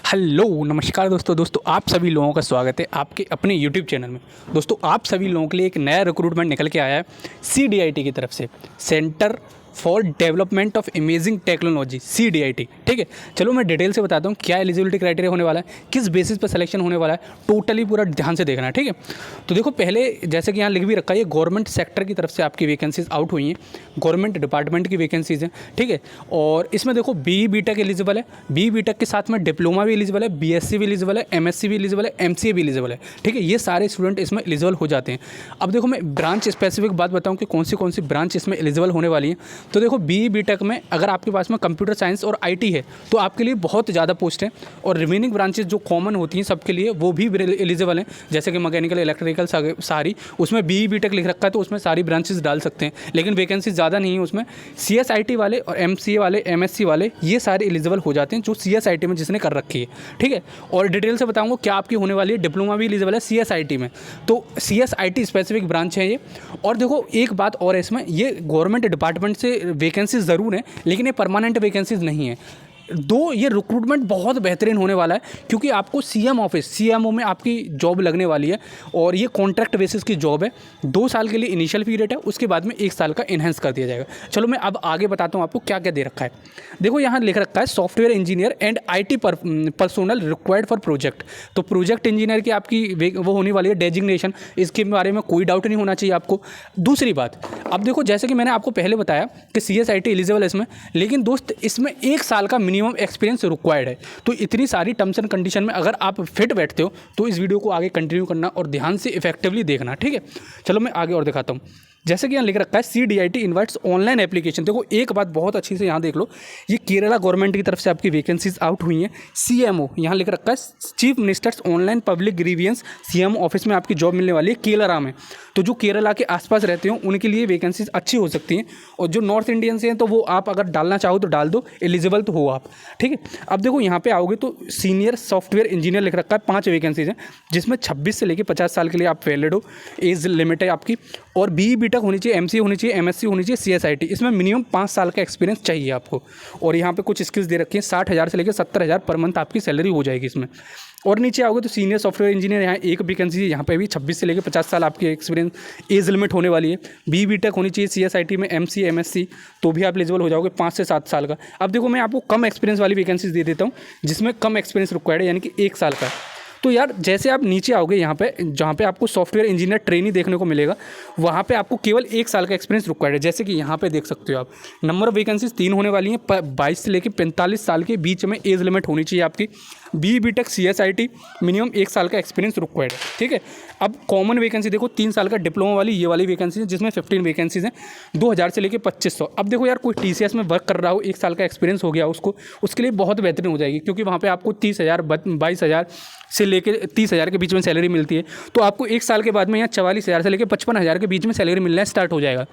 Hello नमस्कार दोस्तों आप सभी लोगों का स्वागत है आपके अपने यूट्यूब चैनल में। दोस्तों आप सभी लोगों के लिए एक नया रिक्रूटमेंट निकल के आया है CDIT की तरफ से, centre for development of imaging technology CDIT। ठीक है, चलो मैं डिटेल से बताता हूँ क्या एलिजिबिलिटी क्राइटेरिया होने वाला है, किस बेसिस पर सिलेक्शन होने वाला है, टोटली पूरा ध्यान से देखना है। ठीक है, तो देखो पहले जैसे कि यहाँ लिख भी रखा है, ये गवर्नमेंट सेक्टर की तरफ से आपकी वैकेंसीज आउट हुई हैं, गवर्नमेंट डिपार्टमेंट की वैकेंसीज हैं। ठीक है, और इसमें देखो BE-BTech एलिजिबल है, BE-BTech के साथ में डिप्लोमा भी एलिजिबल है, BSc भी एलिजिबल है, MSc भी एलिजिबल है, MCA भी एलिजिबल है। ठीक है, ये सारे स्टूडेंट इसमें एलिजिबल हो जाते हैं। अब देखो मैं ब्रांच स्पेसिफिक बात बताऊँ कि कौन सी ब्रांच इसमें एलिजिबल होने वाली है। तो देखो BE-BTech में अगर आपके पास में कंप्यूटर साइंस और IT है तो आपके लिए बहुत ज़्यादा पोस्ट है, और रिमेनिंग ब्रांचेस जो कॉमन होती हैं सबके लिए वो भी एलिजिबल हैं, जैसे कि मैकेनिकल, इलेक्ट्रिकल सारी, उसमें BE-BTech लिख रखा है तो उसमें सारी ब्रांचेस डाल सकते हैं, लेकिन वैकेंसी ज़्यादा नहीं है उसमें। CSIT वाले और MCA वाले, MSc वाले, ये सारे एलिजिबल हो जाते हैं जो CSIT में जिसने कर रखी है। ठीक है, और डिटेल से बताऊँगा क्या आपकी होने वाली है। डिप्लोमा भी एलिजिबल है CSIT में, तो CSIT स्पेसिफिक ब्रांच है ये। और देखो एक बात और है इसमें, ये गवर्नमेंट डिपार्टमेंट से वैकेंसीज ज़रूर है लेकिन ये परमानेंट वैकेंसीज नहीं है। ये रिक्रूटमेंट बहुत बेहतरीन होने वाला है क्योंकि आपको CMO में आपकी जॉब लगने वाली है, और ये कॉन्ट्रैक्ट बेसिस की जॉब है। 2 साल के लिए इनिशियल पीरियड है, उसके बाद में 1 साल का इन्हेंस कर दिया जाएगा। चलो मैं अब आगे बताता हूँ आपको क्या क्या दे रखा है। देखो यहाँ लिख रखा है software engineer and IT personnel required for project. तो प्रोजेक्ट इंजीनियर की आपकी वो होने वाली है डेजिग्नेशन, इसके बारे में कोई डाउट नहीं होना चाहिए आपको। दूसरी बात, अब देखो जैसे कि मैंने आपको पहले बताया कि CSIT एलिजिबल है इसमें, लेकिन दोस्त इसमें 1 साल का मिनिमम एक्सपीरियंस रिक्वायर्ड है। तो इतनी सारी टर्म्स एंड कंडीशन में अगर आप फिट बैठते हो तो इस वीडियो को आगे कंटिन्यू करना और ध्यान से इफेक्टिवली देखना। ठीक है, चलो मैं आगे और दिखाता हूँ। जैसे कि यहाँ लिख रखा है CDIT इन्वाइट्स ऑनलाइन एप्लीकेशन। देखो एक बात बहुत अच्छी से यहाँ देख लो, ये केरला गवर्नमेंट की तरफ से आपकी वैकेंसीज आउट हुई हैं। CMO यहाँ लिख रखा है chief ministers online public grievance CMO office में आपकी जॉब मिलने वाली है केरला में। तो जो केरला के आसपास रहते हो उनके लिए वैकेंसीज अच्छी हो सकती हैं, और जो नॉर्थ इंडियन से हैं तो वो आप अगर डालना चाहो तो डाल दो, एलिजिबल तो हो आप। ठीक है, अब देखो यहाँ पे आओगे तो सीनियर सॉफ्टवेयर इंजीनियर लिख रखा है, 5 वैकेंसीज हैं जिसमें 26 से लेकर 50 साल के लिए आप वैलिड हो, एज लिमिट है आपकी, और BE-BTech होनी चाहिए, MCA होनी चाहिए, MSc होनी चाहिए, CSIT, इसमें मिनिमम 5 साल का एक्सपीरियंस चाहिए आपको। और यहाँ पे कुछ स्किल्स दे रखी हैं, 60,000 से लेकर 70,000 पर मंथ आपकी सैलरी हो जाएगी इसमें। और नीचे आओगे तो सीनियर सॉफ्टवेयर इंजीनियर, यहाँ एक वैकेंसी है, यहाँ पे भी 26 से लेकर 50 साल आपकी एक्सपीरियंस एज लिमिट होने वाली है। BE-BTech होनी चाहिए CSIT में, MCA MSc, तो भी आप एलिजिबल हो जाओगे 5 से 7 साल का। अब देखो मैं आपको कम एक्सपीरियंस वाली वैकेंसीज दे देता हूँ जिसमें कम एक्सपीरियंस रिक्वायर्ड है, यानी कि 1 साल का। तो यार जैसे आप नीचे आओगे यहाँ पे, जहाँ पे आपको सॉफ्टवेयर इंजीनियर ट्रेनी देखने को मिलेगा, वहाँ पे आपको केवल 1 साल का एक्सपीरियंस रिक्वायर्ड है। जैसे कि यहाँ पे देख सकते हो आप, नंबर ऑफ वैकेंसीज 3 होने वाली हैं, 22 से लेकर 45 साल के बीच में एज लिमिट होनी चाहिए आपकी। BE-BTech CSIT मिनिमम 1 साल का एक्सपीरियंस रिक्वायर्ड है। ठीक है, अब कॉमन वैकेंसी देखो 3 साल का डिप्लोमा वाली, ये वाली वैकेंसी है जिसमें 15 वैकेंसीज हैं, 2000 से लेकर 2500। अब देखो यार कोई TCS में वर्क कर रहा हो, 1 साल का एक्सपीरियंस हो गया उसको, उसके लिए बहुत बेहतरीन हो जाएगी, क्योंकि वहाँ पे आपको 30,000 22,000 से लेकर 30,000 के बीच में सैलरी मिलती है। तो आपको 1 साल के बाद में यहाँ 44,000 से लेकर 55,000 के बीच में सैलरी मिलना स्टार्ट हो जाएगा।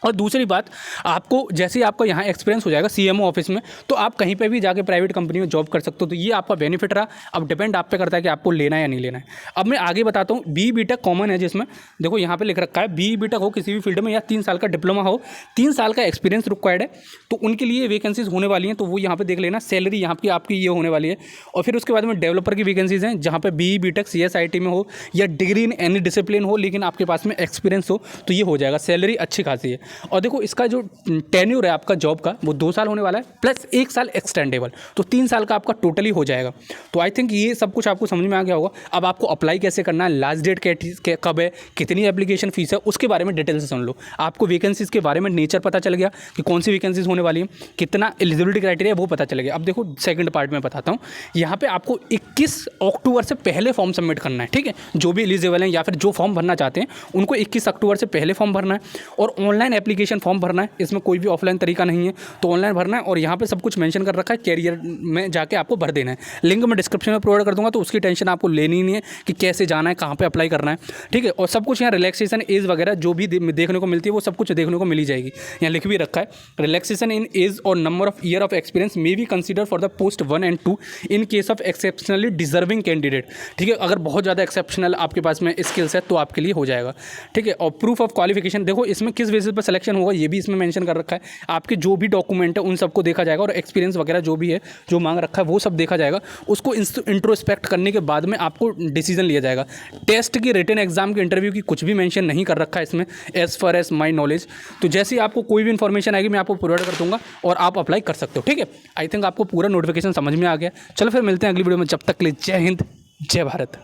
और दूसरी बात, आपको जैसे ही आपका यहाँ एक्सपीरियंस हो जाएगा CMO ऑफिस में, तो आप कहीं पे भी जाके प्राइवेट कंपनी में जॉब कर सकते हो। तो ये आपका बेनिफिट रहा। अब डिपेंड आप पे करता है कि आपको लेना है या नहीं लेना है। अब मैं आगे बताता हूँ। BE-BTech कॉमन है, जिसमें देखो यहाँ पे लिख रखा है BE-BTech हो किसी भी फील्ड में, या 3 साल का डिप्लोमा हो, 3 साल का एक्सपीरियंस रिक्वायर्ड है, तो उनके लिए वैकेंसीज होने वाली हैं। तो वो यहाँ पे देख लेना, सैलरी यहाँ की आपकी ये होने वाली है। और फिर उसके बाद में डेवलपर की वैकेंसीज हैं, जहाँ पे BE-BTech CSIT में हो या डिग्री इन एनी डिसिप्लिन हो, लेकिन आपके पास में एक्सपीरियंस हो, तो ये हो जाएगा। सैलरी अच्छी खासी है। और देखो इसका जो टेन्योर है आपका जॉब का, वो 2 साल होने वाला है, प्लस 1 साल एक्सटेंडेबल, तो 3 साल का आपका टोटली हो जाएगा। तो आई थिंक ये सब कुछ आपको समझ में आ गया होगा। अब आपको अप्लाई कैसे करना है, लास्ट डेट कब है, कितनी एप्लीकेशन फीस है, उसके बारे में डिटेल से सुन लो। आपको वैकेंसीज के बारे में नेचर पता चल गया कि कौन सी वैकेंसीज होने वाली है, कितना एलिजिबिलिटी क्राइटेरिया वो पता चल गया। अब देखो सेकंड पार्ट में बताता हूँ। यहाँ पे आपको 21 अक्टूबर से पहले फॉर्म सबमिट करना है। ठीक है, जो भी एलिजिबल हैं या फिर जो फॉर्म भरना चाहते हैं उनको 21 अक्टूबर से पहले फॉर्म भरना है, और ऑनलाइन एप्लीकेशन फॉर्म भरना है। इसमें कोई भी ऑफलाइन तरीका नहीं है, तो ऑनलाइन भरना है। और यहाँ पे सब कुछ मेंशन कर रखा है, कैरियर में जाके आपको भर देना है। लिंक मैं डिस्क्रिप्शन में प्रोवाइड कर दूंगा, तो उसकी टेंशन आपको लेनी नहीं है कि कैसे जाना है, कहाँ पे अप्लाई करना है। ठीक है, और सब कुछ यहाँ रिलैक्सेशन एज वगैरह जो भी देखने को मिलती है वो सब कुछ देखने को मिल ही जाएगी। यहाँ लिख भी रखा है, रिलैक्सेशन इन एज और number of year of experience may be consider for the post 1 and 2 in case of exceptionally deserving candidate. ठीक है, अगर बहुत ज़्यादा एक्सेप्शनल आपके पास में स्किल्स है तो आपके लिए हो जाएगा। ठीक है, और प्रूफ ऑफ क्वालिफिकेशन देखो इसमें किस बेसिस पर सिलेक्शन होगा ये भी इसमें मेंशन कर रखा है। आपके जो भी डॉक्यूमेंट है उन सबको देखा जाएगा और एक्सपीरियंस वगैरह जो भी है जो मांग रखा है वो सब देखा जाएगा। उसको इंट्रोस्पेक्ट करने के बाद में आपको डिसीजन लिया जाएगा। टेस्ट की, रिटन एग्जाम की, इंटरव्यू की कुछ भी मेंशन नहीं कर रखा है इसमें as far as my knowledge. तो जैसे ही आपको कोई भी इन्फॉर्मेशन आएगी मैं आपको प्रोवाइड कर दूंगा और आप अप्लाई कर सकते हो। ठीक है, आई थिंक आपको पूरा नोटिफिकेशन समझ में आ गया। चलो फिर मिलते हैं अगली वीडियो में, जब तक के लिए जय हिंद, जय भारत।